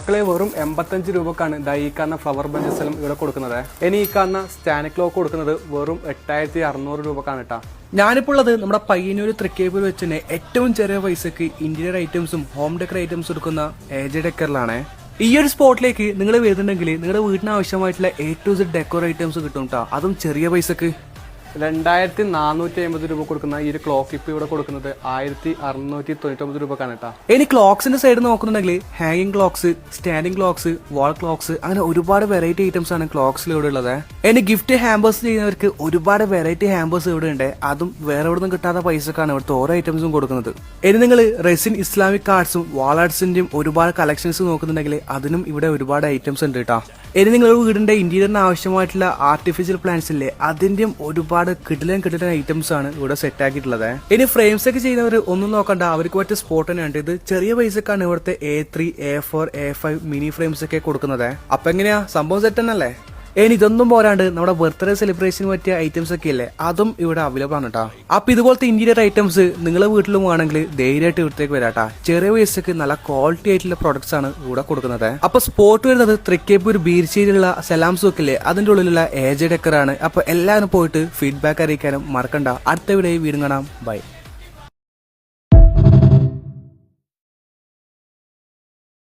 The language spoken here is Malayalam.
മക്കളെ വെറും 85 രൂപക്കാണ് ഈ കാണുന്ന ഫ്ലവർ ബഞ്ചസ് എല്ലാം ഇവിടെ കൊടുക്കുന്നത്. ഇനി ഈ കാണുന്ന സ്റ്റാനിക് ലോക്ക് കൊടുക്കുന്നത് വെറും 8600 രൂപക്കാണ് കേട്ടോ. ഞാനിപ്പോൾ ഉള്ളത് നമ്മുടെ പയ്യന്നൂർ തൃക്കേപ്പൂർ വെച്ച് തന്നെ ഏറ്റവും ചെറിയ പൈസക്ക് ഇന്റീരിയർ ഐറ്റംസും ഹോം ഡെക്കർ ഐറ്റംസും എടുക്കുന്ന AJ ഡെക്കറിലാണ്. ഈ ഒരു സ്പോട്ടിലേക്ക് നിങ്ങൾ വരുന്നുണ്ടെങ്കിൽ നിങ്ങളുടെ വീടിന് ആവശ്യമായിട്ടുള്ള A to Z decor items കിട്ടും കേട്ടോ, അതും ചെറിയ പൈസക്ക്. 2450 രൂപ കൊടുക്കുന്ന ഈ ഒരു ക്ലോക്ക് ഇപ്പൊ ഇവിടെ കൊടുക്കുന്നത് 1699 രൂപക്കാണ് കേട്ടോ. ഇനി ക്ലോക്സിന്റെ സൈഡ് നോക്കുന്നുണ്ടെങ്കിൽ ഹാങ്ങിങ് ക്ലോക്സ്, സ്റ്റാൻഡിംഗ് ക്ലോക്സ്, വാൾ ക്ലോക്സ്, അങ്ങനെ ഒരുപാട് വെറൈറ്റി ഐറ്റംസ് ആണ് ക്ലോക്സിൽ ഇവിടെ ഉള്ളത്. ഇനി ഗിഫ്റ്റ് ഹാമ്പേഴ്സ് ചെയ്യുന്നവർക്ക് ഒരുപാട് വെറൈറ്റി ഹാമ്പേഴ്സ് ഇവിടെ ഉണ്ട്, അതും വേറെ എവിടെ നിന്നും കിട്ടാത്ത പൈസക്കാണ് ഇവിടുത്തെ ഓരോ ഐറ്റംസും കൊടുക്കുന്നത്. ഇനി നിങ്ങൾ റെസിൻ ഇസ്ലാമിക് ആർട്സും വാൾ ആർട്സിന്റെയും ഒരുപാട് കളക്ഷൻസ് നോക്കുന്നുണ്ടെങ്കിൽ അതിനും ഇവിടെ ഒരുപാട് ഐറ്റംസ് ഉണ്ട് കേട്ടോ. ഇനി നിങ്ങളുടെ വീടിന്റെ ഇന്റീരിയറിന് ആവശ്യമായിട്ടുള്ള ആർട്ടിഫിഷ്യൽ പ്ലാന്റ്സ് ഇല്ലേ, അതിന്റെയും ഒരുപാട് കിടിലൻ ഐറ്റംസ് ആണ് ഇവിടെ സെറ്റ് ആക്കിയിട്ടുള്ളത്. ഇനി ഫ്രെയിംസ് ഒക്കെ ചെയ്യുന്നവർ ഒന്നും നോക്കണ്ട, അവർക്ക് പറ്റിയ സ്പോട്ട് തന്നെയാണ് ഇത്. ചെറിയ പൈസക്കാണ് ഇവിടുത്തെ A3, A4, A5 mini frames ഒക്കെ കൊടുക്കുന്നത്. അപ്പൊ എങ്ങനെയാ സംഭവം സെറ്റ് തന്നെയല്ലേ? ഇനി ഇതൊന്നും പോരാണ്ട് നമ്മുടെ ബർത്ത്ഡേ സെലിബ്രേഷന് പറ്റിയ ഐറ്റംസ് ഒക്കെ ഇല്ലേ, അതും ഇവിടെ അവൈലബിൾ ആണ് കേട്ടോ. അപ്പൊ ഇതുപോലത്തെ ഇന്റീരിയർ ഐറ്റംസ് നിങ്ങളെ വീട്ടിലും വേണമെങ്കിൽ ധൈര്യമായിട്ട് ഇവിടത്തേക്ക് വരാട്ടാ. ചെറിയ പൈസക്ക് നല്ല ക്വാളിറ്റി ആയിട്ടുള്ള പ്രൊഡക്ട്സ് ആണ് ഇവിടെ കൊടുക്കുന്നത്. അപ്പൊ സ്പോട്ട് വരുന്നത് തൃക്കേപ്പൂർ ബീർശ്ശേരിയിലുള്ള സലാം സൂക്കില്ലേ, അതിന്റെ ഉള്ളിലുള്ള AJ ഡെക്കർ ആണ്. അപ്പൊ എല്ലാവരും പോയിട്ട് ഫീഡ്ബാക്ക് അറിയിക്കാനും മറക്കണ്ട. അടുത്ത വീഡിയോ കാണാം. ബൈ.